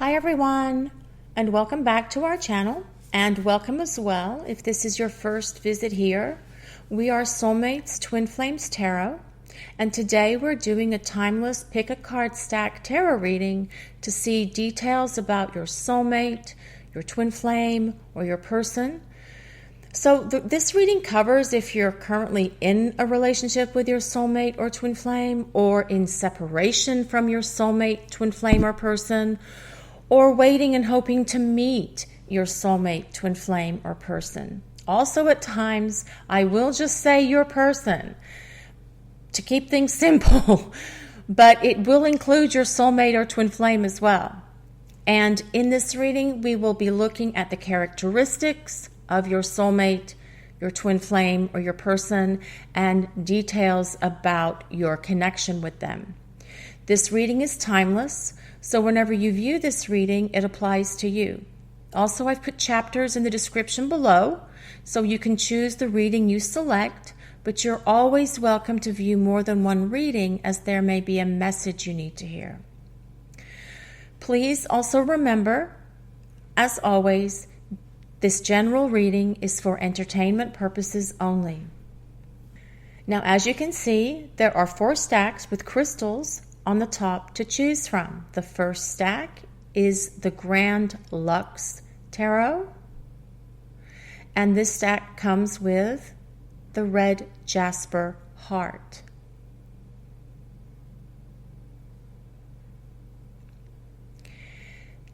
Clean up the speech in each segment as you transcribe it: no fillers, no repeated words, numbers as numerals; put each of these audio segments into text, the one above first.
Hi everyone, and welcome back to our channel, and welcome as well if this is your first visit here. We are Soulmate's Twin Flames Tarot, and today we're doing a timeless pick a card stack tarot reading to see details about your soulmate, your twin flame, or your person. So this reading covers if you're currently in a relationship with your soulmate or twin flame, or in separation from your soulmate, twin flame, or person, or waiting and hoping to meet your soulmate, twin flame, or person. Also, at times, I will just say your person to keep things simple, but it will include your soulmate or twin flame as well. And in this reading, we will be looking at the characteristics of your soulmate, your twin flame, or your person, and details about your connection with them. This reading is timeless, so whenever you view this reading, it applies to you. Also, I've put chapters in the description below, so you can choose the reading you select, but you're always welcome to view more than one reading, as there may be a message you need to hear. Please also remember, as always, this general reading is for entertainment purposes only. Now, as you can see, there are 4 stacks with crystals on the top to choose from. The first stack is the Grand Lux Tarot, and this stack comes with the red Jasper heart.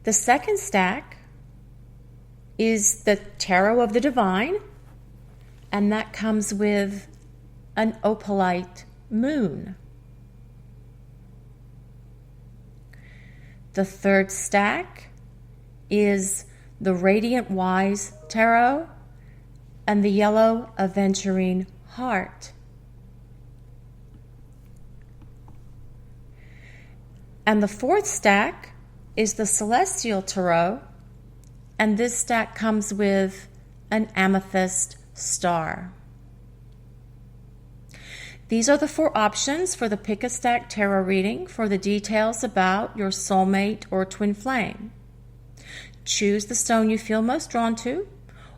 The second stack is the Tarot of the Divine, and that comes with an Opalite moon. The third stack is the Radiant Wise Tarot and the yellow Aventurine heart. And the fourth stack is the Celestial Tarot, and this stack comes with an amethyst star. These are the 4 options for the Pick a Stack Tarot reading for the details about your soulmate or twin flame. Choose the stone you feel most drawn to,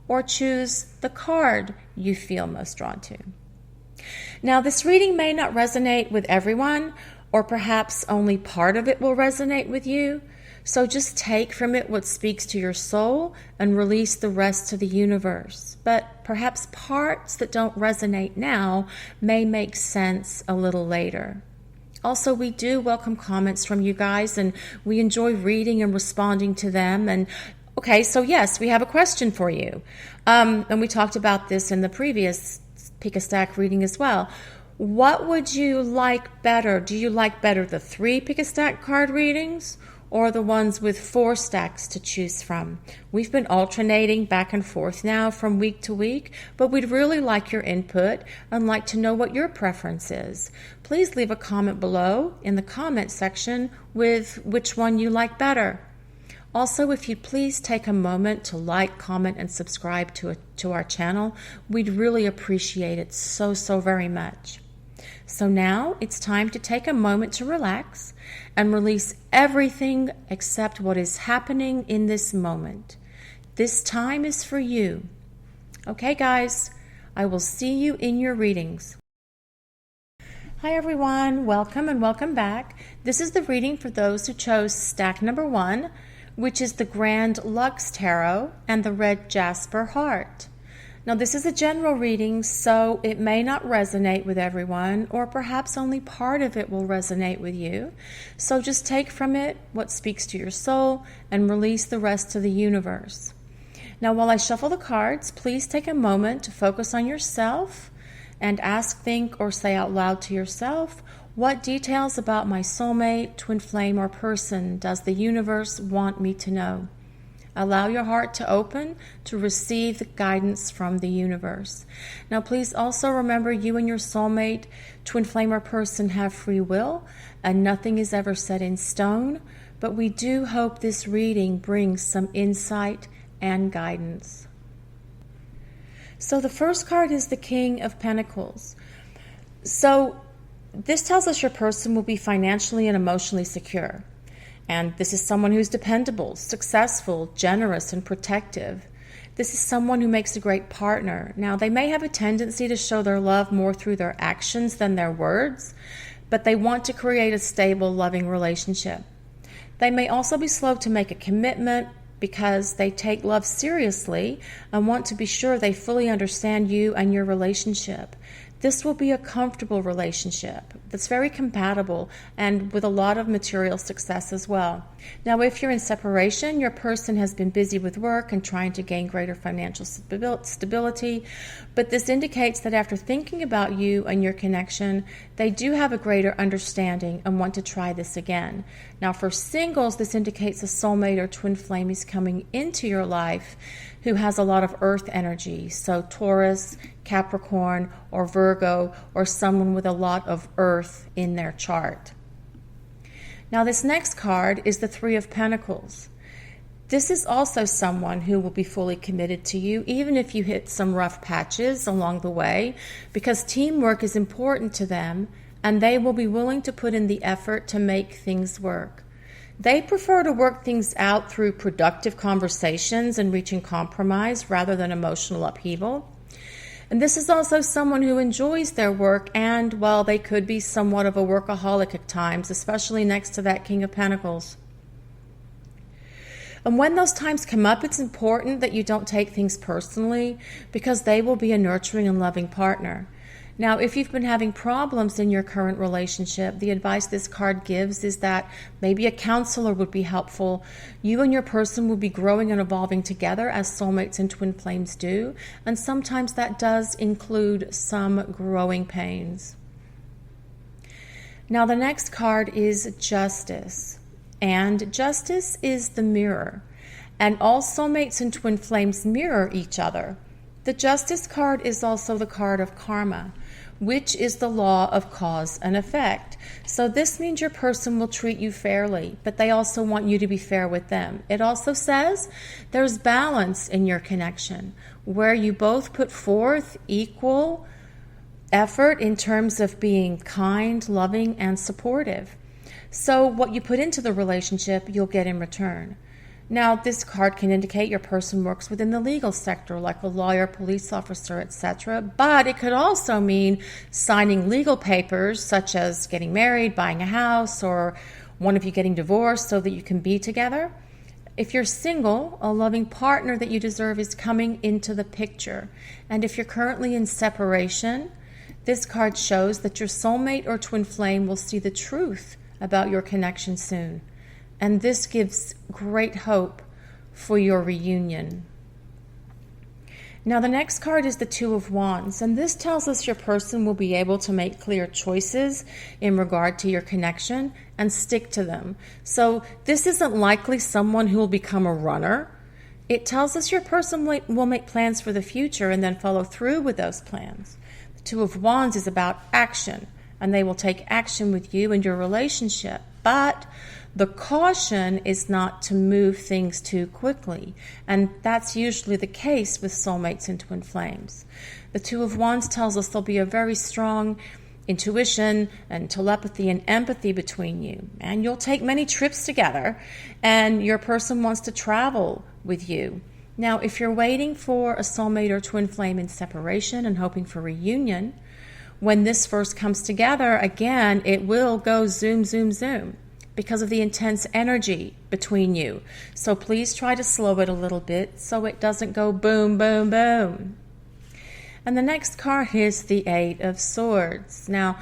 or choose the card you feel most drawn to. Now, this reading may not resonate with everyone, or perhaps only part of it will resonate with you. So just take from it what speaks to your soul and release the rest to the universe. But perhaps parts that don't resonate now may make sense a little later. Also, we do welcome comments from you guys, and we enjoy reading and responding to them. And okay, so yes, we have a question for you. And we talked about this in the previous Pick a Stack reading as well. What would you like better? Do you like better the 3 Pick a Stack card readings, or the ones with 4 stacks to choose from? We've been alternating back and forth now from week to week, but we'd really like your input and like to know what your preference is. Please leave a comment below in the comment section with which one you like better. Also, if you'd please take a moment to like, comment, and subscribe to our channel, we'd really appreciate it so very much. So now it's time to take a moment to relax and release everything except what is happening in this moment. This time is for you. Okay, guys, I will see you in your readings. Hi, everyone. Welcome and welcome back. This is the reading for those who chose stack number 1, which is the Grand Lux Tarot and the red Jasper heart. Now, this is a general reading, so it may not resonate with everyone, or perhaps only part of it will resonate with you. So just take from it what speaks to your soul and release the rest to the universe. Now, while I shuffle the cards, please take a moment to focus on yourself and ask, think, or say out loud to yourself, what details about my soulmate, twin flame, or person does the universe want me to know? Allow your heart to open to receive the guidance from the universe. Now, please also remember you and your soulmate, twin flame, or person have free will, and nothing is ever set in stone, but we do hope this reading brings some insight and guidance. So the first card is the King of Pentacles. So this tells us your person will be financially and emotionally secure. And this is someone who's dependable, successful, generous, and protective. This is someone who makes a great partner. Now, they may have a tendency to show their love more through their actions than their words, but they want to create a stable, loving relationship. They may also be slow to make a commitment because they take love seriously and want to be sure they fully understand you and your relationship. This will be a comfortable relationship that's very compatible and with a lot of material success as well. Now, if you're in separation, your person has been busy with work and trying to gain greater financial stability, but this indicates that after thinking about you and your connection, they do have a greater understanding and want to try this again. Now, for singles, this indicates a soulmate or twin flame is coming into your life who has a lot of earth energy, so Taurus, Capricorn, or Virgo, or someone with a lot of earth in their chart. Now, this next card is the Three of Pentacles. This is also someone who will be fully committed to you, even if you hit some rough patches along the way, because teamwork is important to them, and they will be willing to put in the effort to make things work. They prefer to work things out through productive conversations and reaching compromise rather than emotional upheaval. And this is also someone who enjoys their work and, well, they could be somewhat of a workaholic at times, especially next to that King of Pentacles. And when those times come up, it's important that you don't take things personally because they will be a nurturing and loving partner. Now, if you've been having problems in your current relationship, the advice this card gives is that maybe a counselor would be helpful. You and your person will be growing and evolving together as soulmates and twin flames do, and sometimes that does include some growing pains. Now, the next card is Justice, and Justice is the mirror, and all soulmates and twin flames mirror each other. The Justice card is also the card of karma, which is the law of cause and effect. So this means your person will treat you fairly, but they also want you to be fair with them. It also says there's balance in your connection, where you both put forth equal effort in terms of being kind, loving, and supportive. So what you put into the relationship, you'll get in return. Now, this card can indicate your person works within the legal sector, like a lawyer, police officer, etc. But it could also mean signing legal papers, such as getting married, buying a house, or one of you getting divorced so that you can be together. If you're single, a loving partner that you deserve is coming into the picture. And if you're currently in separation, this card shows that your soulmate or twin flame will see the truth about your connection soon. And this gives great hope for your reunion. Now, the next card is the Two of Wands, and this tells us your person will be able to make clear choices in regard to your connection and stick to them. So this isn't likely someone who will become a runner. It tells us your person will make plans for the future and then follow through with those plans. The Two of Wands is about action, and they will take action with you and your relationship. But the caution is not to move things too quickly, and that's usually the case with soulmates and twin flames. The Two of Wands tells us there'll be a very strong intuition and telepathy and empathy between you, and you'll take many trips together, and your person wants to travel with you. Now, if you're waiting for a soulmate or twin flame in separation and hoping for reunion, when this first comes together, again, it will go zoom, zoom, zoom because of the intense energy between you. So please try to slow it a little bit so it doesn't go boom, boom, boom. And the next card is the Eight of Swords. Now,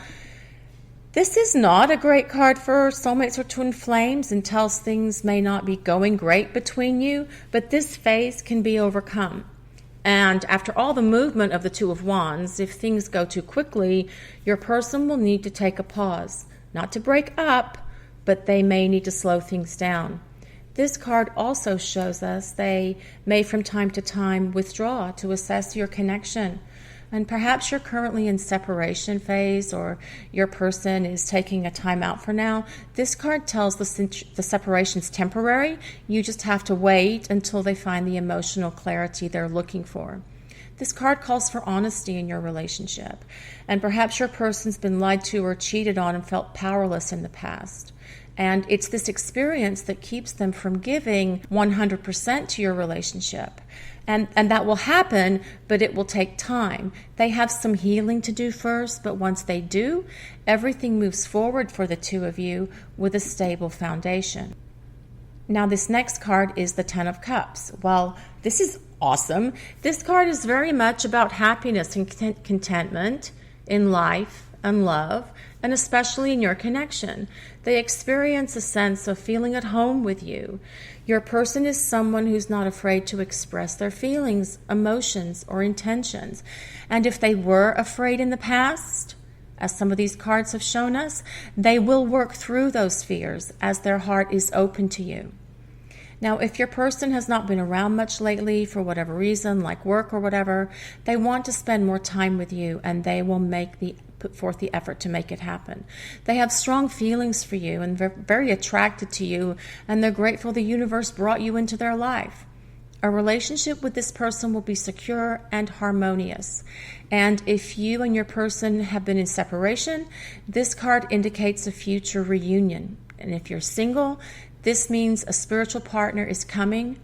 this is not a great card for soulmates or twin flames and tells things may not be going great between you, but this phase can be overcome. And after all the movement of the Two of Wands, if things go too quickly, your person will need to take a pause. Not to break up, but they may need to slow things down. This card also shows us they may from time to time withdraw to assess your connection. And perhaps you're currently in separation phase or your person is taking a time out for now. This card tells the separation's temporary. You just have to wait until they find the emotional clarity they're looking for. This card calls for honesty in your relationship. And perhaps your person's been lied to or cheated on and felt powerless in the past. And it's this experience that keeps them from giving 100% to your relationship. And that will happen, but it will take time. They have some healing to do first, but once they do, everything moves forward for the two of you with a stable foundation. Now, this next card is the Ten of Cups. Well, this is awesome. This card is very much about happiness and contentment in life and love, and especially in your connection. They experience a sense of feeling at home with you. Your person is someone who's not afraid to express their feelings, emotions, or intentions. And if they were afraid in the past, as some of these cards have shown us, they will work through those fears as their heart is open to you. Now, if your person has not been around much lately for whatever reason, like work or whatever, they want to spend more time with you, and they will put forth the effort to make it happen. They have strong feelings for you and very attracted to you, and they're grateful the universe brought you into their life. A relationship with this person will be secure and harmonious. And if you and your person have been in separation, this card indicates a future reunion. And if you're single, this means a spiritual partner is coming.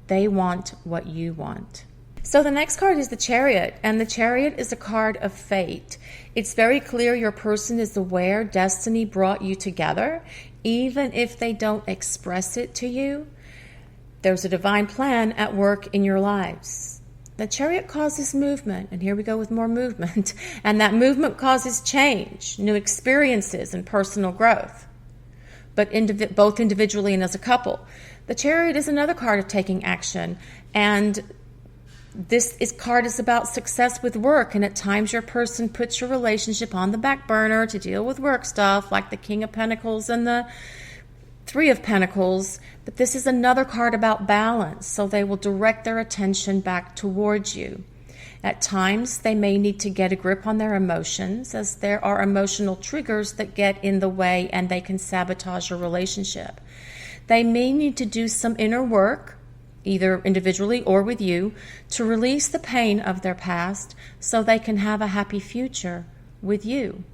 They want what you want. So the next card is the Chariot, and the Chariot is a card of fate. It's very clear your person is aware destiny brought you together, even if they don't express it to you. There's a divine plan at work in your lives. The Chariot causes movement, and here we go with more movement, and that movement causes change, new experiences, and personal growth, but both individually and as a couple. The Chariot is another card of taking action, and this card is about success with work, and at times your person puts your relationship on the back burner to deal with work stuff like the King of Pentacles and the Three of Pentacles, but this is another card about balance, so they will direct their attention back towards you. At times, they may need to get a grip on their emotions, as there are emotional triggers that get in the way and they can sabotage your relationship. They may need to do some inner work, either individually or with you, to release the pain of their past so they can have a happy future with you.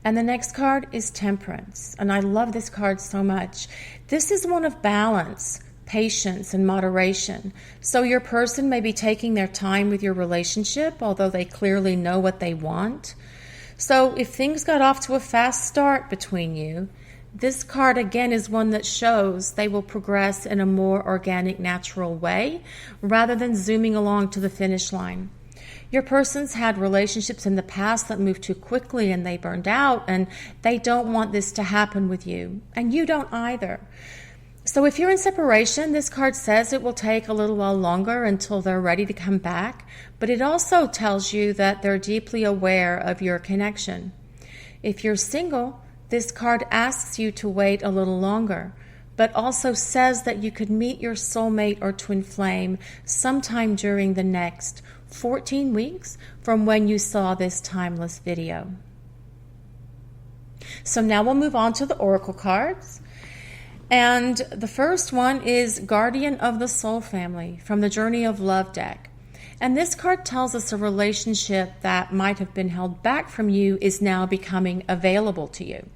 And the next card is Temperance, and I love this card so much. This is one of balance, patience, and moderation. So your person may be taking their time with your relationship, although they clearly know what they want. So if things got off to a fast start between you, this card again is one that shows they will progress in a more organic, natural way rather than zooming along to the finish line. Your person's had relationships in the past that moved too quickly and they burned out, and they don't want this to happen with you, and you don't either. So if you're in separation, this card says it will take a little while longer until they're ready to come back, but it also tells you that they're deeply aware of your connection. If you're single, this card asks you to wait a little longer, but also says that you could meet your soulmate or twin flame sometime during the next 14 weeks from when you saw this timeless video. So now we'll move on to the oracle cards. And the first one is Guardian of the Soul Family from the Journey of Love deck. And this card tells us a relationship that might have been held back from you is now becoming available to you.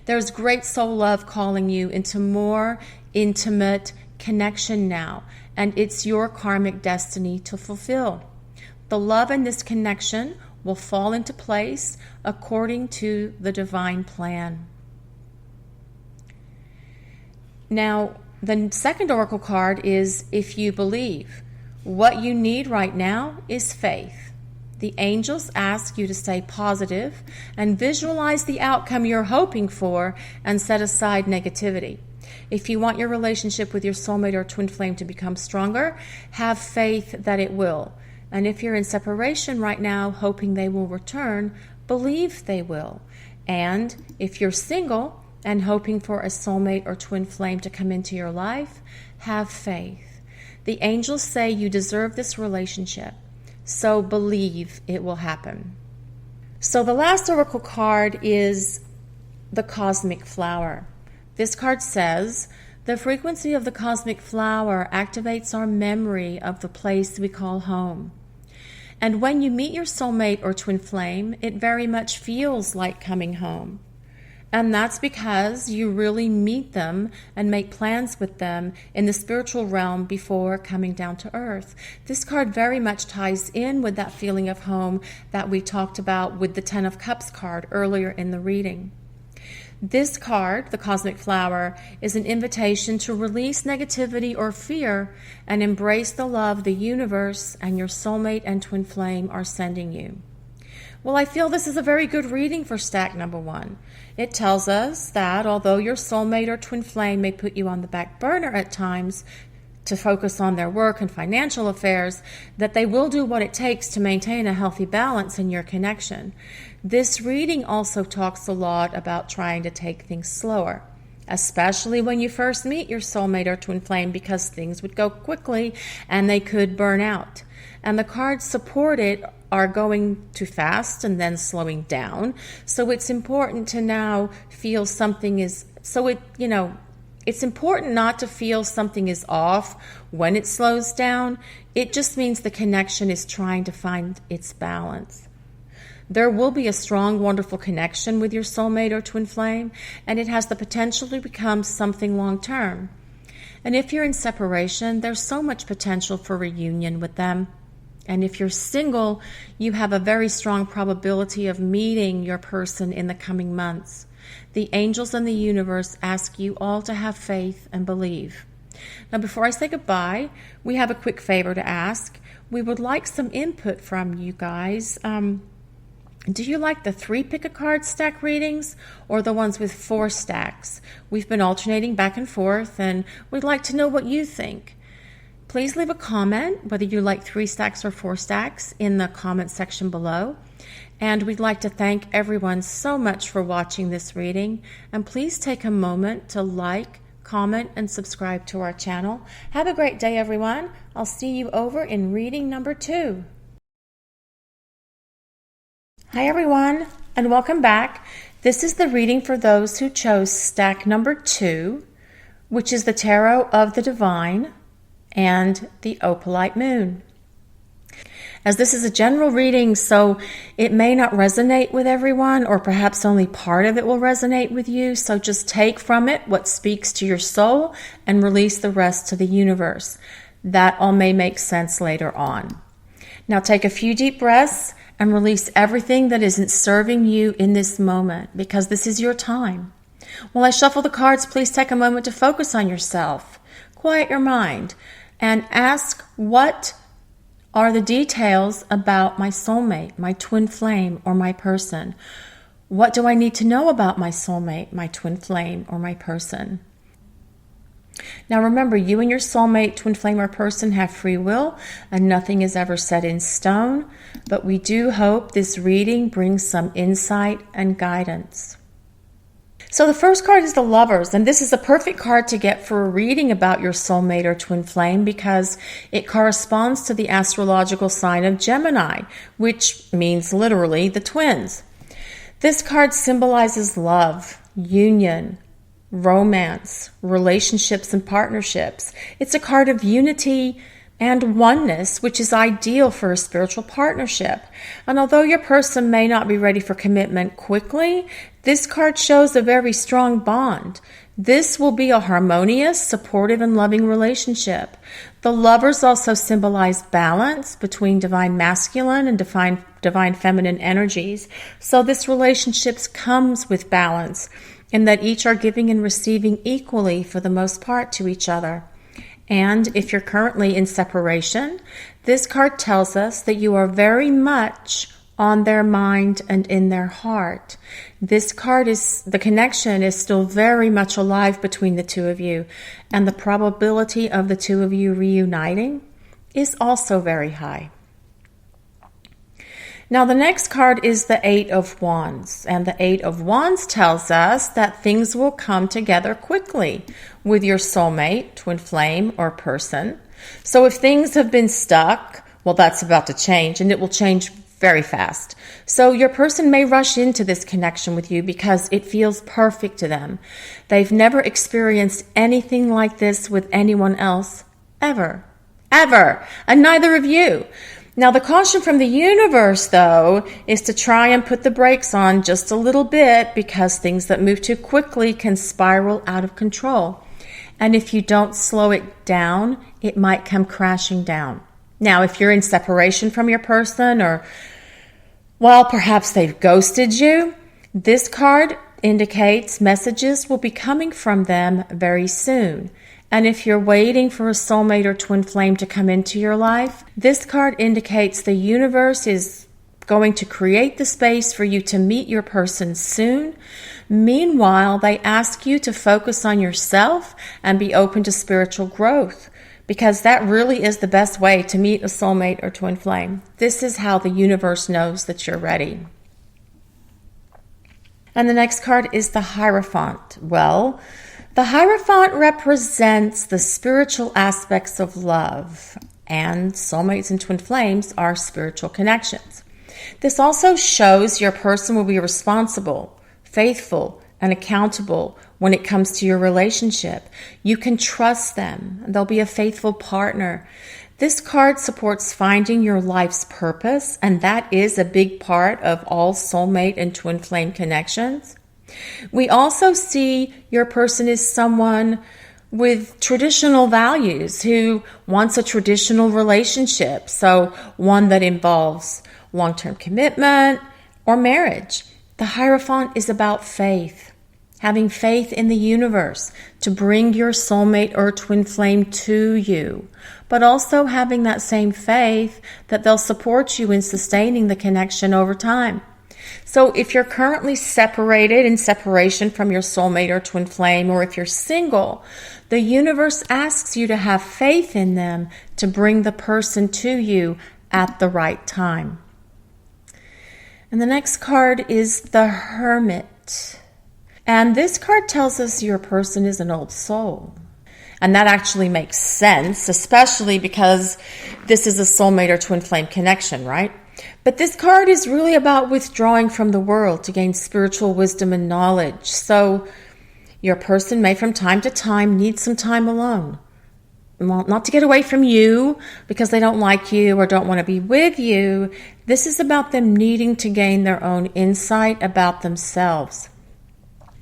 There's great soul love calling you into more intimate connection now, and it's your karmic destiny to fulfill. The love in this connection will fall into place according to the divine plan. Now, the second oracle card is If You Believe. What you need right now is faith. The angels ask you to stay positive and visualize the outcome you're hoping for and set aside negativity. If you want your relationship with your soulmate or twin flame to become stronger, have faith that it will. And if you're in separation right now, hoping they will return, believe they will. And if you're single and hoping for a soulmate or twin flame to come into your life, have faith. The angels say you deserve this relationship, so believe it will happen. So the last oracle card is the Cosmic Flower. This card says, the frequency of the cosmic flower activates our memory of the place we call home. And when you meet your soulmate or twin flame, it very much feels like coming home. And that's because you really meet them and make plans with them in the spiritual realm before coming down to earth. This card very much ties in with that feeling of home that we talked about with the Ten of Cups card earlier in the reading. This card, the Cosmic Flower, is an invitation to release negativity or fear and embrace the love the universe and your soulmate and twin flame are sending you. Well, I feel this is a very good reading for stack number 1. It tells us that although your soulmate or twin flame may put you on the back burner at times to focus on their work and financial affairs, that they will do what it takes to maintain a healthy balance in your connection. This reading also talks a lot about trying to take things slower, especially when you first meet your soulmate or twin flame, because things would go quickly and they could burn out. And the cards supported are going too fast and then slowing down. So it's important to now feel something is, it's important not to feel something is off when it slows down. It just means the connection is trying to find its balance. There will be a strong, wonderful connection with your soulmate or twin flame, and it has the potential to become something long-term. And if you're in separation, there's so much potential for reunion with them. And if you're single, you have a very strong probability of meeting your person in the coming months. The angels and the universe ask you all to have faith and believe. Now, before I say goodbye, we have a quick favor to ask. We would like some input from you guys. Do you like the 3 pick-a-card stack readings or the ones with 4 stacks? We've been alternating back and forth, and we'd like to know what you think. Please leave a comment, whether you like 3 stacks or 4 stacks, in the comment section below. And we'd like to thank everyone so much for watching this reading. And please take a moment to like, comment, and subscribe to our channel. Have a great day, everyone. I'll see you over in reading number 2. Hi, everyone, and welcome back. This is the reading for those who chose stack number 2, which is the Tarot of the Divine and the Opalite Moon. As this is a general reading, so it may not resonate with everyone, or perhaps only part of it will resonate with you. So just take from it what speaks to your soul and release the rest to the universe. That all may make sense later on. Now take a few deep breaths and release everything that isn't serving you in this moment, because this is your time. While I shuffle the cards, please take a moment to focus on yourself. Quiet your mind and ask, what are the details about my soulmate, my twin flame, or my person? What do I need to know about my soulmate, my twin flame, or my person? Now remember, you and your soulmate, twin flame, or person have free will, and nothing is ever set in stone, but we do hope this reading brings some insight and guidance. So the first card is the Lovers, and this is a perfect card to get for a reading about your soulmate or twin flame because it corresponds to the astrological sign of Gemini, which means literally the twins. This card symbolizes love, union, romance, relationships, and partnerships. It's a card of unity and oneness, which is ideal for a spiritual partnership. And although your person may not be ready for commitment quickly, this card shows a very strong bond. This will be a harmonious, supportive, and loving relationship. The Lovers also symbolize balance between divine masculine and divine feminine energies. So this relationship comes with balance in that each are giving and receiving equally for the most part to each other. And if you're currently in separation, this card tells us that you are very much on their mind and in their heart. This card is, the connection is still very much alive between the two of you, and the probability of the two of you reuniting is also very high. Now the next card is the Eight of Wands, and the Eight of Wands tells us that things will come together quickly with your soulmate, twin flame, or person. So if things have been stuck, well, that's about to change, and it will change very fast. So your person may rush into this connection with you because it feels perfect to them. They've never experienced anything like this with anyone else, ever, and neither of you. Now, the caution from the universe, though, is to try and put the brakes on just a little bit, because things that move too quickly can spiral out of control. And if you don't slow it down, it might come crashing down. Now, if you're in separation from your person, or, well, perhaps they've ghosted you, this card indicates messages will be coming from them very soon. And if you're waiting for a soulmate or twin flame to come into your life, this card indicates the universe is going to create the space for you to meet your person soon. Meanwhile, they ask you to focus on yourself and be open to spiritual growth, because that really is the best way to meet a soulmate or twin flame. This is how the universe knows that you're ready. And the next card is the Hierophant. Well, the Hierophant represents the spiritual aspects of love, and soulmates and twin flames are spiritual connections. This also shows your person will be responsible, faithful, and accountable when it comes to your relationship. You can trust them. They'll be a faithful partner. This card supports finding your life's purpose, and that is a big part of all soulmate and twin flame connections. We also see your person is someone with traditional values who wants a traditional relationship, so one that involves long-term commitment or marriage. The Hierophant is about faith, having faith in the universe to bring your soulmate or twin flame to you, but also having that same faith that they'll support you in sustaining the connection over time. So if you're currently separated, in separation from your soulmate or twin flame, or if you're single, the universe asks you to have faith in them to bring the person to you at the right time. And the next card is the Hermit. And this card tells us your person is an old soul. And that actually makes sense, especially because this is a soulmate or twin flame connection, right? But this card is really about withdrawing from the world to gain spiritual wisdom and knowledge. So your person may from time to time need some time alone. Well, not to get away from you because they don't like you or don't want to be with you. This is about them needing to gain their own insight about themselves.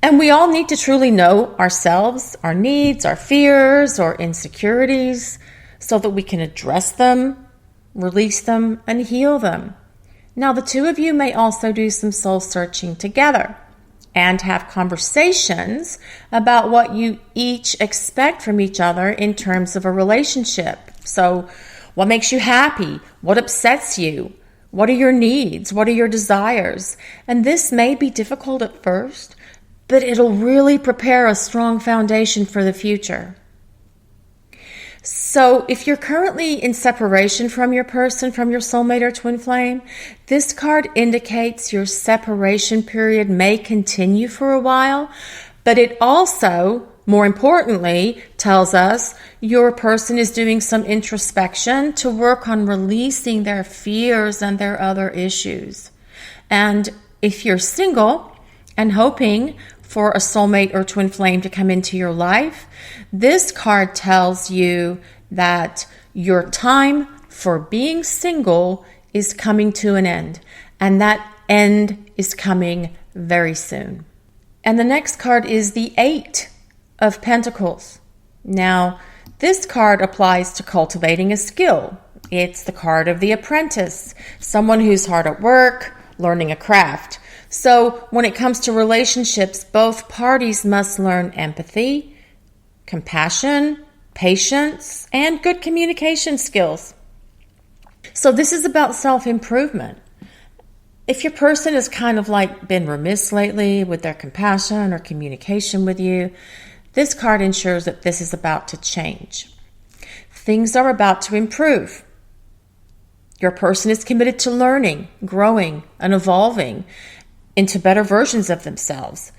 And we all need to truly know ourselves, our needs, our fears, or insecurities, so that we can address them, release them, and heal them. Now, the two of you may also do some soul searching together and have conversations about what you each expect from each other in terms of a relationship. So, what makes you happy? What upsets you? What are your needs? What are your desires? And this may be difficult at first, but it'll really prepare a strong foundation for the future. So if you're currently in separation from your person, from your soulmate or twin flame, this card indicates your separation period may continue for a while, but it also, more importantly, tells us your person is doing some introspection to work on releasing their fears and their other issues. And if you're single and hoping for a soulmate or twin flame to come into your life, this card tells you that your time for being single is coming to an end, and that end is coming very soon. And the next card is the Eight of Pentacles. Now, this card applies to cultivating a skill. It's the card of the apprentice, someone who's hard at work, learning a craft. So when it comes to relationships, both parties must learn empathy, compassion, patience, and good communication skills. So this is about self-improvement. If your person has kind of like been remiss lately with their compassion or communication with you, this card ensures that this is about to change. Things are about to improve. Your person is committed to learning, growing, and evolving into better versions of themselves.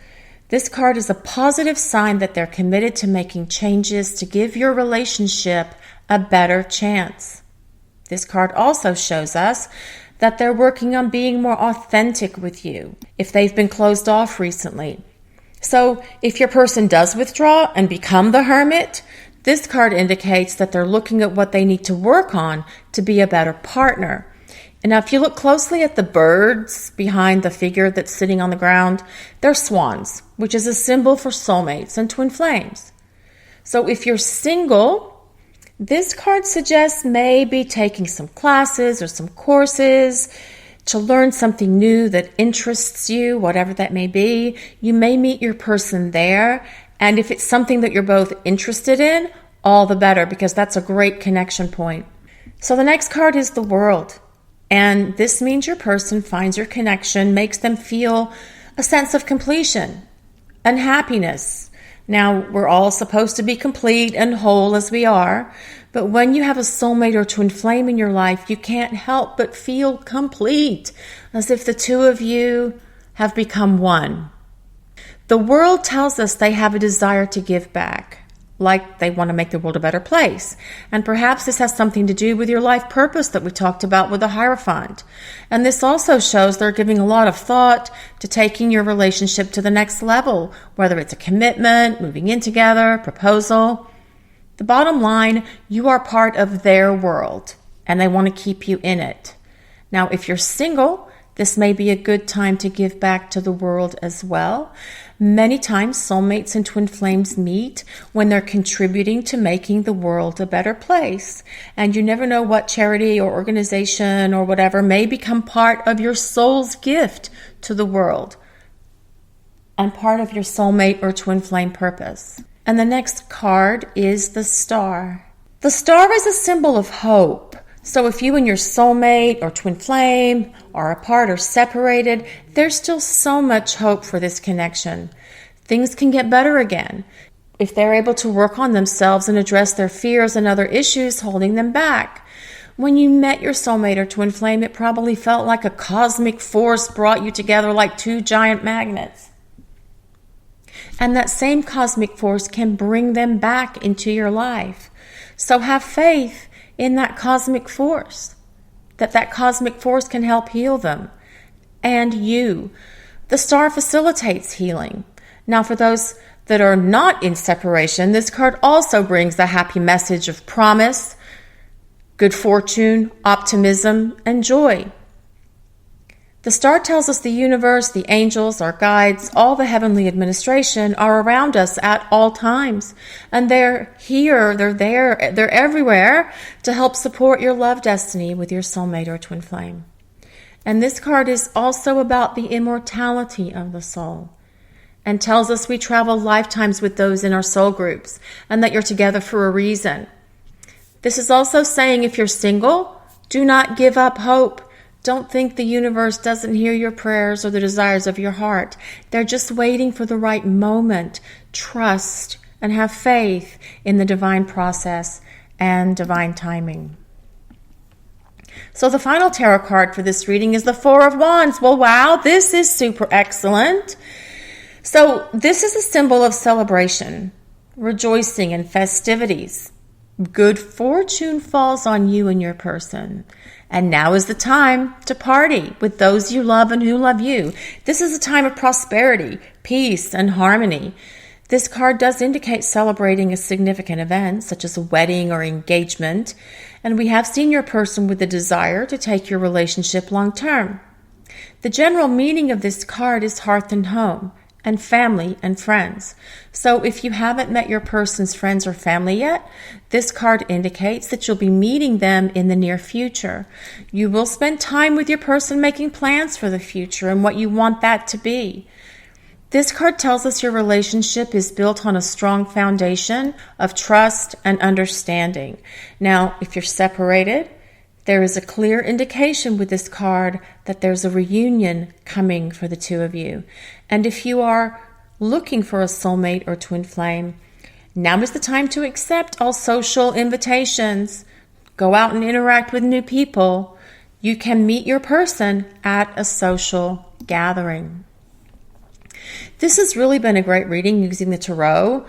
This card is a positive sign that they're committed to making changes to give your relationship a better chance. This card also shows us that they're working on being more authentic with you if they've been closed off recently. So if your person does withdraw and become the hermit, This card indicates that they're looking at what they need to work on to be a better partner. And now if you look closely at the birds behind the figure that's sitting on the ground, they're swans, which is a symbol for soulmates and twin flames. So if you're single, this card suggests maybe taking some classes or some courses to learn something new that interests you, whatever that may be. You may meet your person there. And if it's something that you're both interested in, all the better, because that's a great connection point. So the next card is the World. And this means your person finds your connection, makes them feel a sense of completion and happiness. Now, we're all supposed to be complete and whole as we are, but when you have a soulmate or twin flame in your life, you can't help but feel complete, as if the two of you have become one. The World tells us they have a desire to give back, like they want to make the world a better place. And perhaps this has something to do with your life purpose that we talked about with the Hierophant. And this also shows they're giving a lot of thought to taking your relationship to the next level, whether it's a commitment, moving in together, proposal. The bottom line, you are part of their world, and they want to keep you in it. Now, if you're single, this may be a good time to give back to the world as well. Many times, soulmates and twin flames meet when they're contributing to making the world a better place. And you never know what charity or organization or whatever may become part of your soul's gift to the world and part of your soulmate or twin flame purpose. And the next card is the Star. The star is a symbol of hope. So if you and your soulmate or twin flame are apart or separated, there's still so much hope for this connection. Things can get better again if they're able to work on themselves and address their fears and other issues holding them back. When you met your soulmate or twin flame, it probably felt like a cosmic force brought you together like two giant magnets. And that same cosmic force can bring them back into your life. So have faith in that cosmic force, that cosmic force can help heal them. And you. The star facilitates healing. Now, for those that are not in separation, this card also brings the happy message of promise, good fortune, optimism, and joy. The star tells us the universe, the angels, our guides, all the heavenly administration are around us at all times. And they're here, they're there, they're everywhere to help support your love destiny with your soulmate or twin flame. And this card is also about the immortality of the soul and tells us we travel lifetimes with those in our soul groups and that you're together for a reason. This is also saying if you're single, do not give up hope. Don't think the universe doesn't hear your prayers or the desires of your heart. They're just waiting for the right moment. Trust and have faith in the divine process and divine timing. So the final tarot card for this reading is the Four of Wands. Well, wow, this is super excellent. So this is a symbol of celebration, rejoicing, and festivities. Good fortune falls on you and your person. And now is the time to party with those you love and who love you. This is a time of prosperity, peace, and harmony. This card does indicate celebrating a significant event, such as a wedding or engagement. And we have seen your person with the desire to take your relationship long term. The general meaning of this card is hearth and home, and family and friends. So if you haven't met your person's friends or family yet, this card indicates that you'll be meeting them in the near future. You will spend time with your person making plans for the future and what you want that to be. This card tells us your relationship is built on a strong foundation of trust and understanding. Now, if you're separated, there is a clear indication with this card that there's a reunion coming for the two of you. And if you are looking for a soulmate or twin flame, now is the time to accept all social invitations. Go out and interact with new people. You can meet your person at a social gathering. This has really been a great reading using the tarot.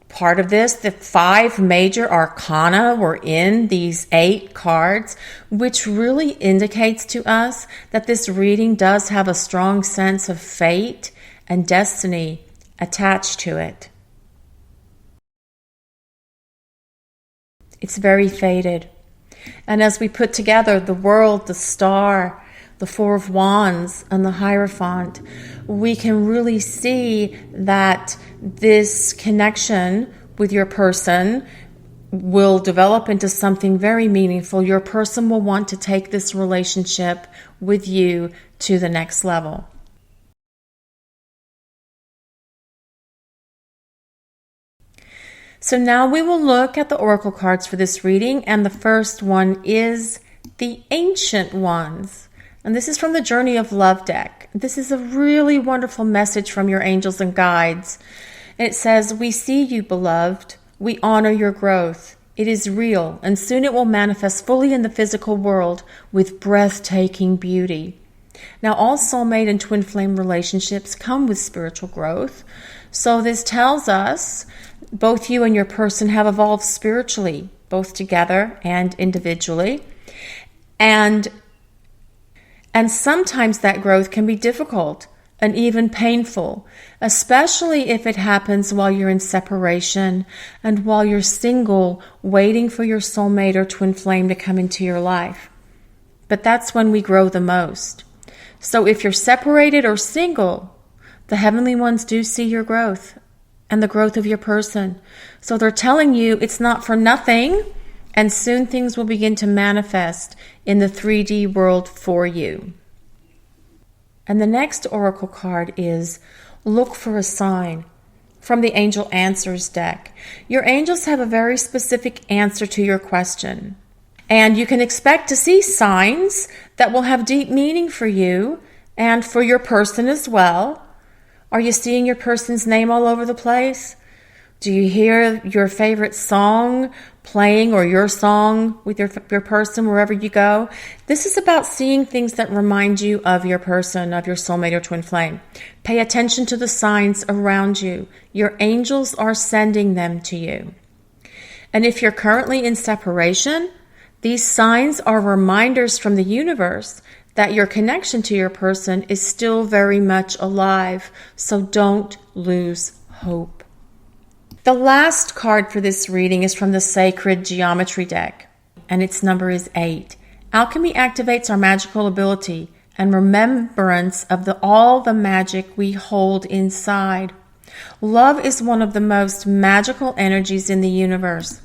Part of this, the 5 major arcana were in these 8 cards, which really indicates to us that this reading does have a strong sense of fate and destiny attached to it. It's very faded. And as we put together the world, the star, the Four of Wands, and the Hierophant, we can really see that this connection with your person will develop into something very meaningful. Your person will want to take this relationship with you to the next level. So now we will look at the oracle cards for this reading, and the first one is the Ancient Ones. And this is from the Journey of Love deck. This is a really wonderful message from your angels and guides. And it says, "We see you, beloved. We honor your growth. It is real, and soon it will manifest fully in the physical world with breathtaking beauty." Now, all soulmate and twin flame relationships come with spiritual growth. So this tells us both you and your person have evolved spiritually, both together and individually. And sometimes that growth can be difficult and even painful, especially if it happens while you're in separation and while you're single, waiting for your soulmate or twin flame to come into your life. But that's when we grow the most. So if you're separated or single, the heavenly ones do see your growth and the growth of your person. So they're telling you it's not for nothing, and soon things will begin to manifest in the 3D world for you. And the next oracle card is Look for a Sign from the Angel Answers deck. Your angels have a very specific answer to your question. And you can expect to see signs that will have deep meaning for you and for your person as well. Are you seeing your person's name all over the place? Do you hear your favorite song playing, or your song with your person wherever you go? This is about seeing things that remind you of your person, of your soulmate or twin flame. Pay attention to the signs around you. Your angels are sending them to you. And if you're currently in separation, these signs are reminders from the universe that your connection to your person is still very much alive. So don't lose hope. The last card for this reading is from the Sacred Geometry deck, and its number is 8. Alchemy activates our magical ability and remembrance of all the magic we hold inside. Love is one of the most magical energies in the universe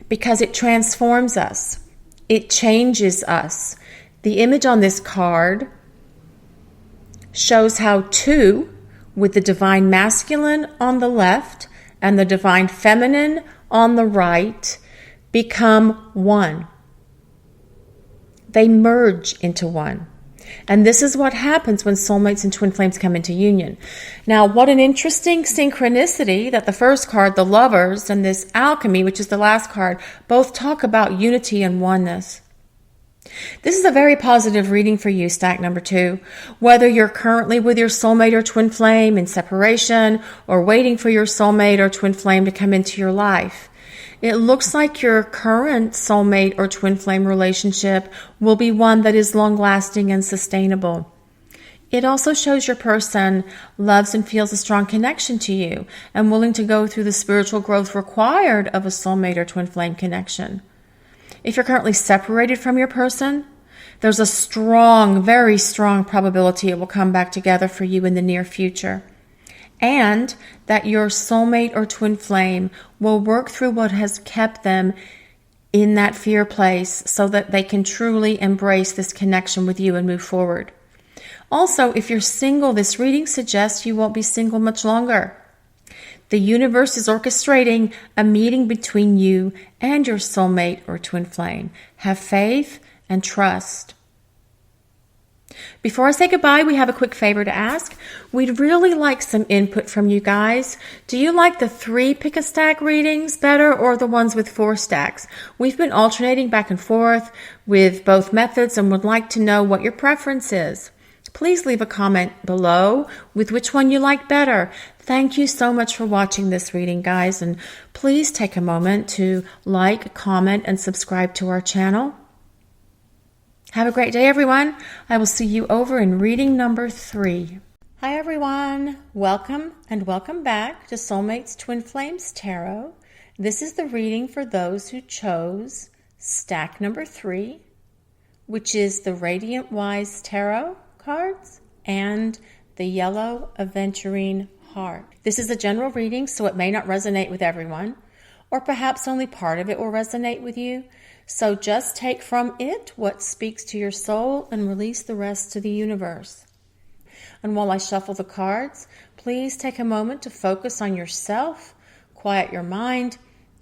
because it transforms us. It changes us. The image on this card shows how two, with the divine masculine on the left and the divine feminine on the right, become one. They merge into one. And this is what happens when soulmates and twin flames come into union. Now, what an interesting synchronicity that the first card, the Lovers, and this Alchemy, which is the last card, both talk about unity and oneness. This is a very positive reading for you, stack number 2. Whether you're currently with your soulmate or twin flame in separation, or waiting for your soulmate or twin flame to come into your life, it looks like your current soulmate or twin flame relationship will be one that is long-lasting and sustainable. It also shows your person loves and feels a strong connection to you and willing to go through the spiritual growth required of a soulmate or twin flame connection. If you're currently separated from your person, there's a strong, very strong probability it will come back together for you in the near future. And that your soulmate or twin flame will work through what has kept them in that fear place so that they can truly embrace this connection with you and move forward. Also, if you're single, this reading suggests you won't be single much longer. The universe is orchestrating a meeting between you and your soulmate or twin flame. Have faith and trust. Before I say goodbye, we have a quick favor to ask. We'd really like some input from you guys. Do you like the 3 pick-a-stack readings better, or the ones with 4 stacks? We've been alternating back and forth with both methods and would like to know what your preference is. Please leave a comment below with which one you like better. Thank you so much for watching this reading, guys, and please take a moment to like, comment, and subscribe to our channel. Have a great day, everyone. I will see you over in reading number 3. Hi, everyone. Welcome and welcome back to Soulmates Twin Flames Tarot. This is the reading for those who chose stack number 3, which is the Radiant Wise Tarot cards and the yellow Aventurine heart. This is a general reading, so it may not resonate with everyone, or perhaps only part of it will resonate with you. So just take from it what speaks to your soul and release the rest to the universe. And while I shuffle the cards, please take a moment to focus on yourself, quiet your mind,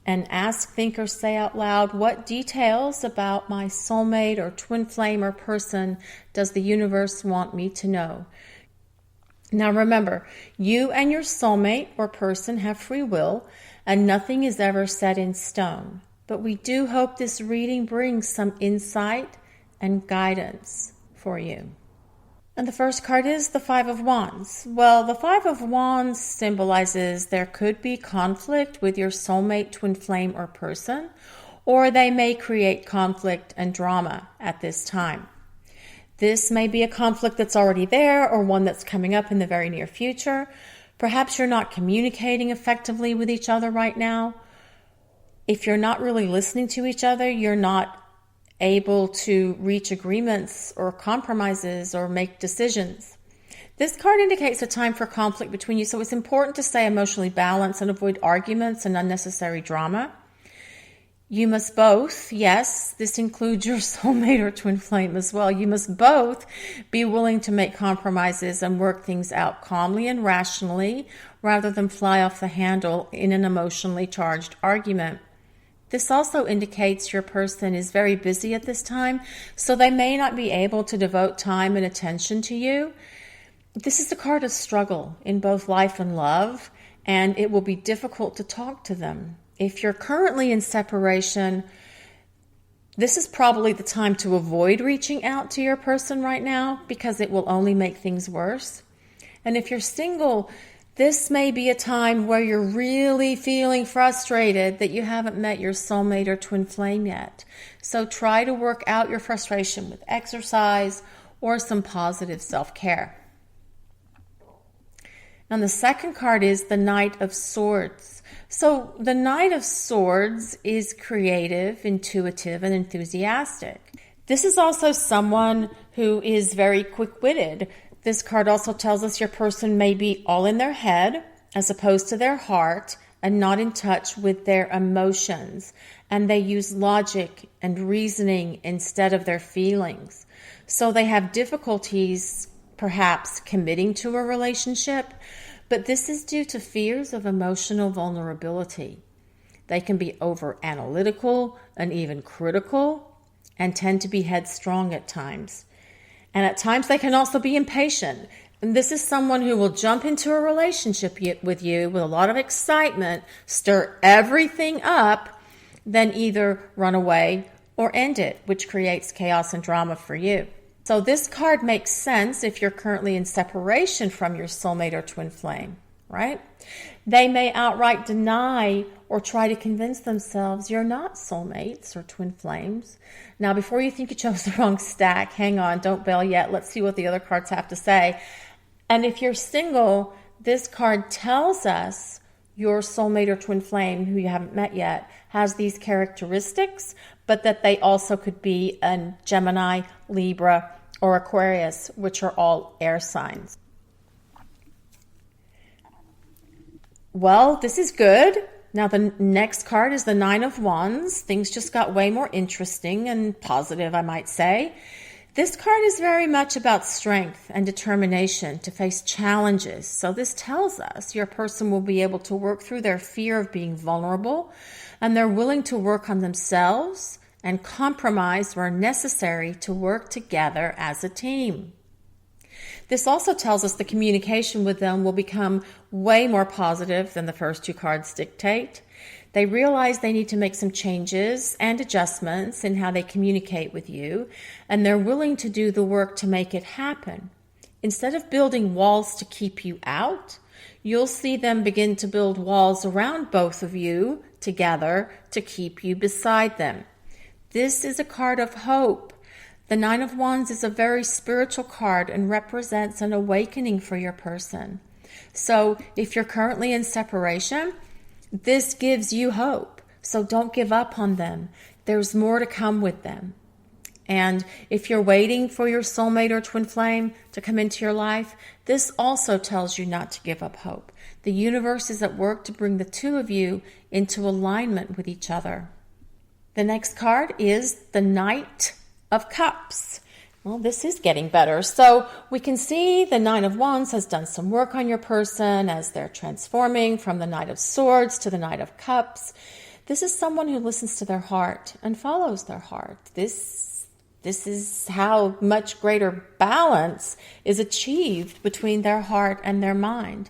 and ask, think, or say out loud, what details about my soulmate or twin flame or person does the universe want me to know? Now remember, you and your soulmate or person have free will, and nothing is ever set in stone. But we do hope this reading brings some insight and guidance for you. And the first card is the Five of Wands. Well, the Five of Wands symbolizes there could be conflict with your soulmate, twin flame, or person, or they may create conflict and drama at this time. This may be a conflict that's already there or one that's coming up in the very near future. Perhaps you're not communicating effectively with each other right now. If you're not really listening to each other, you're not able to reach agreements or compromises or make decisions. This card indicates a time for conflict between you, so it's important to stay emotionally balanced and avoid arguments and unnecessary drama. You must both, yes, this includes your soulmate or twin flame as well, you must both be willing to make compromises and work things out calmly and rationally rather than fly off the handle in an emotionally charged argument. This also indicates your person is very busy at this time, so they may not be able to devote time and attention to you. This is a card of struggle in both life and love, and it will be difficult to talk to them. If you're currently in separation, this is probably the time to avoid reaching out to your person right now because it will only make things worse. And if you're single, this may be a time where you're really feeling frustrated that you haven't met your soulmate or twin flame yet. So try to work out your frustration with exercise or some positive self-care. And the second card is the Knight of Swords. So the Knight of Swords is creative, intuitive, and enthusiastic. This is also someone who is very quick-witted. This card also tells us your person may be all in their head as opposed to their heart and not in touch with their emotions. And they use logic and reasoning instead of their feelings. So they have difficulties perhaps committing to a relationship, but this is due to fears of emotional vulnerability. They can be over-analytical and even critical and tend to be headstrong at times. And at times they can also be impatient. And this is someone who will jump into a relationship with you with a lot of excitement, stir everything up, then either run away or end it, which creates chaos and drama for you. So this card makes sense if you're currently in separation from your soulmate or twin flame, right? They may outright deny or try to convince themselves you're not soulmates or twin flames. Now, before you think you chose the wrong stack, hang on, don't bail yet. Let's see what the other cards have to say. And if you're single, this card tells us your soulmate or twin flame, who you haven't met yet, has these characteristics, but that they also could be a Gemini, Libra, or Aquarius, which are all air signs. Well, this is good. Now the next card is the Nine of Wands. Things just got way more interesting and positive, I might say. This card is very much about strength and determination to face challenges. So this tells us your person will be able to work through their fear of being vulnerable, and they're willing to work on themselves and compromise where necessary to work together as a team. This also tells us the communication with them will become way more positive than the first two cards dictate. They realize they need to make some changes and adjustments in how they communicate with you, and they're willing to do the work to make it happen. Instead of building walls to keep you out, you'll see them begin to build walls around both of you together to keep you beside them. This is a card of hope. The Nine of Wands is a very spiritual card and represents an awakening for your person. So if you're currently in separation, This gives you hope, so don't give up on them. There's more to come with them. And if you're waiting for your soulmate or twin flame to come into your life, this also tells you not to give up hope. The universe is at work to bring the two of you into alignment with each other. The next card is the Knight of Cups. Well, this is getting better. So we can see the Nine of Wands has done some work on your person as they're transforming from the Knight of Swords to the Knight of Cups. This is someone who listens to their heart and follows their heart. This is how much greater balance is achieved between their heart and their mind.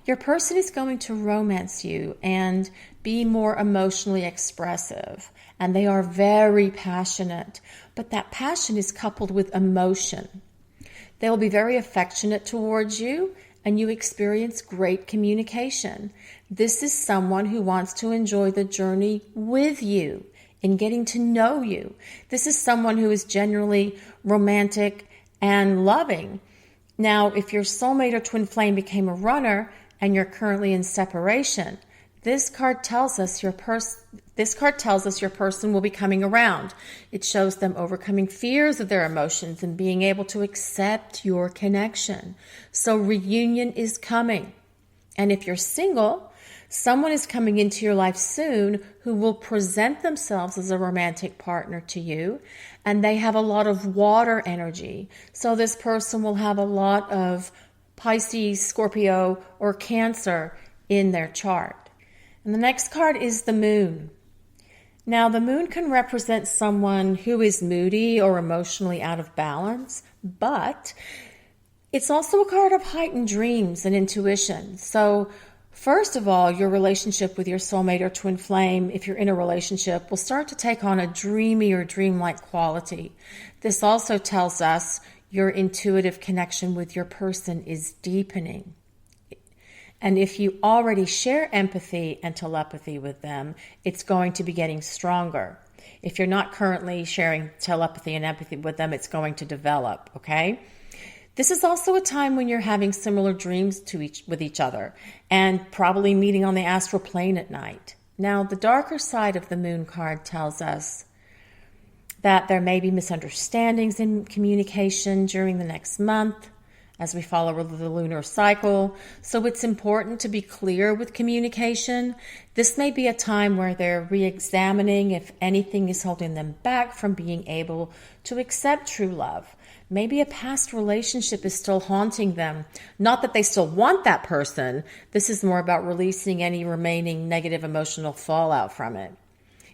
Your person is going to romance you and be more emotionally expressive. And they are very passionate. But that passion is coupled with emotion. They will be very affectionate towards you, and you experience great communication. This is someone who wants to enjoy the journey with you in getting to know you. This is someone who is genuinely romantic and loving. Now, if your soulmate or twin flame became a runner and you're currently in separation, this card tells us your person will be coming around. It shows them overcoming fears of their emotions and being able to accept your connection. So reunion is coming. And if you're single, someone is coming into your life soon who will present themselves as a romantic partner to you. And they have a lot of water energy. So this person will have a lot of Pisces, Scorpio, or Cancer in their chart. And the next card is the Moon. Now, the Moon can represent someone who is moody or emotionally out of balance, but it's also a card of heightened dreams and intuition. So, first of all, your relationship with your soulmate or twin flame, if you're in a relationship, will start to take on a dreamy or dreamlike quality. This also tells us your intuitive connection with your person is deepening. And if you already share empathy and telepathy with them, it's going to be getting stronger. If you're not currently sharing telepathy and empathy with them, it's going to develop, okay? This is also a time when you're having similar dreams with each other and probably meeting on the astral plane at night. Now, the darker side of the Moon card tells us that there may be misunderstandings in communication during the next month, as we follow the lunar cycle. So it's important to be clear with communication. This may be a time where they're re-examining if anything is holding them back from being able to accept true love. Maybe a past relationship is still haunting them. Not that they still want that person. This is more about releasing any remaining negative emotional fallout from it.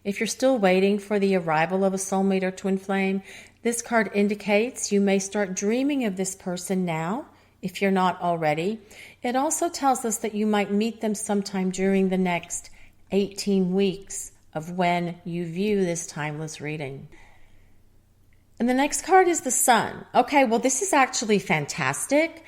If you're still waiting for the arrival of a soulmate or twin flame, this card indicates you may start dreaming of this person now, if you're not already. It also tells us that you might meet them sometime during the next 18 weeks of when you view this timeless reading. And the next card is the Sun. Okay, well, this is actually fantastic.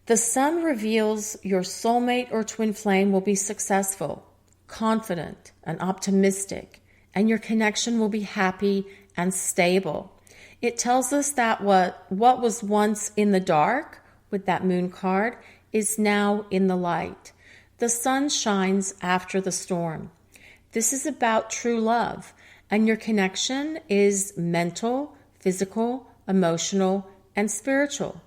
The Sun reveals your soulmate or twin flame will be successful, confident, and optimistic, and your connection will be happy and stable. It tells us that what was once in the dark with that Moon card is now in the light. The sun shines after the storm. This is about true love, and your connection is mental, physical, emotional, and spiritual.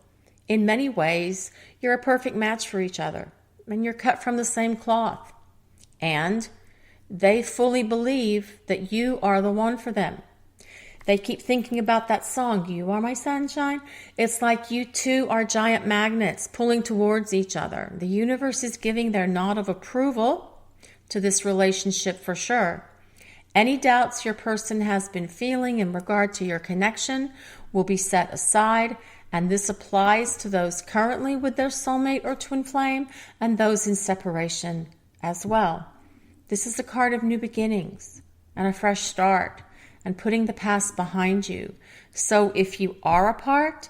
In many ways, you're a perfect match for each other, and you're cut from the same cloth. And they fully believe that you are the one for them. They keep thinking about that song, You Are My Sunshine. It's like you two are giant magnets pulling towards each other. The universe is giving their nod of approval to this relationship for sure. Any doubts your person has been feeling in regard to your connection will be set aside, and this applies to those currently with their soulmate or twin flame and those in separation as well. This is a card of new beginnings and a fresh start and putting the past behind you. So if you are apart,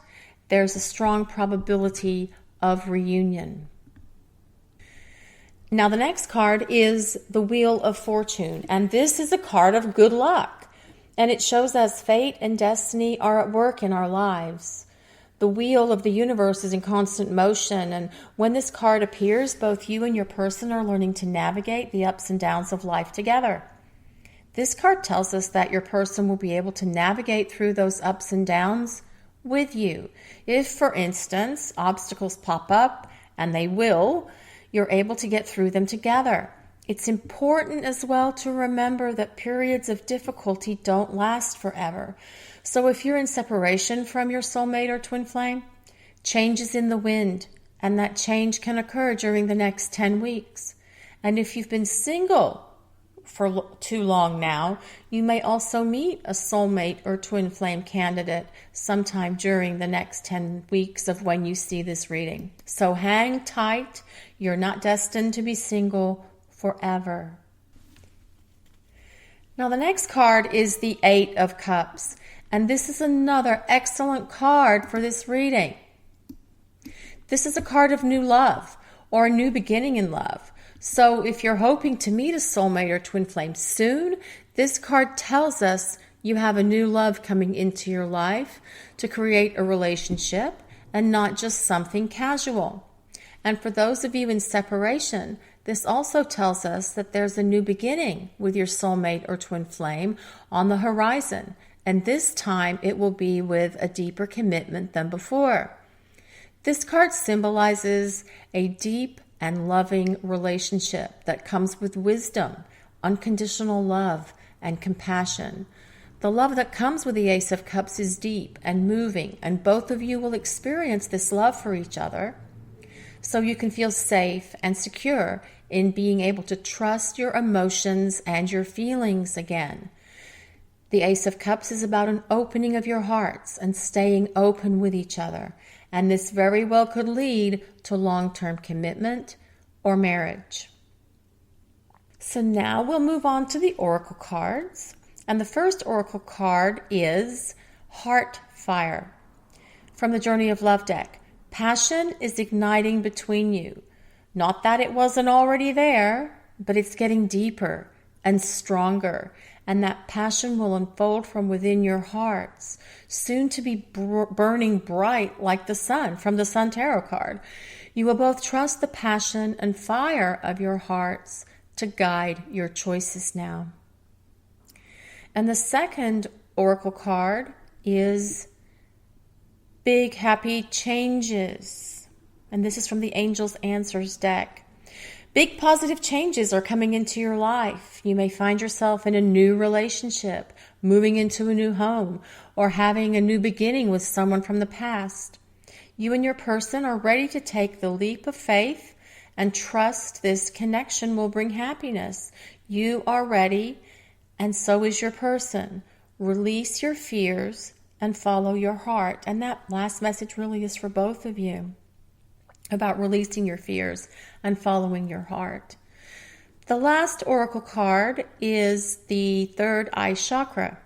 there's a strong probability of reunion. Now the next card is the Wheel of Fortune, and this is a card of good luck. And it shows us fate and destiny are at work in our lives. The wheel of the universe is in constant motion, and when this card appears, both you and your person are learning to navigate the ups and downs of life together. This card tells us that your person will be able to navigate through those ups and downs with you. If, for instance, obstacles pop up, and they will, you're able to get through them together. It's important as well to remember that periods of difficulty don't last forever. So if you're in separation from your soulmate or twin flame, change is in the wind, and that change can occur during the next 10 weeks. And if you've been single for too long now, you may also meet a soulmate or twin flame candidate sometime during the next 10 weeks of when you see this reading. So hang tight. You're not destined to be single forever. Now the next card is the Eight of Cups, and this is another excellent card for this reading. This is a card of new love or a new beginning in love. So if you're hoping to meet a soulmate or twin flame soon, this card tells us you have a new love coming into your life to create a relationship and not just something casual. And for those of you in separation, this also tells us that there's a new beginning with your soulmate or twin flame on the horizon. And this time it will be with a deeper commitment than before. This card symbolizes a deep and loving relationship that comes with wisdom, unconditional love, and compassion. The love that comes with the Ace of Cups is deep and moving, and both of you will experience this love for each other, so you can feel safe and secure in being able to trust your emotions and your feelings again. The Ace of Cups is about an opening of your hearts and staying open with each other. And this very well could lead to long-term commitment or marriage. So now we'll move on to the oracle cards. And the first oracle card is Heart Fire from the Journey of Love deck. Passion is igniting between you. Not that it wasn't already there, but it's getting deeper and stronger. And that passion will unfold from within your hearts, soon to be burning bright like the sun from the Sun Tarot card. You will both trust the passion and fire of your hearts to guide your choices now. And the second oracle card is Big Happy Changes. And this is from the Angels Answers deck. Big positive changes are coming into your life. You may find yourself in a new relationship, moving into a new home, or having a new beginning with someone from the past. You and your person are ready to take the leap of faith and trust this connection will bring happiness. You are ready, and so is your person. Release your fears and follow your heart. And that last message really is for both of you, about releasing your fears and following your heart. The last oracle card is the third eye chakra.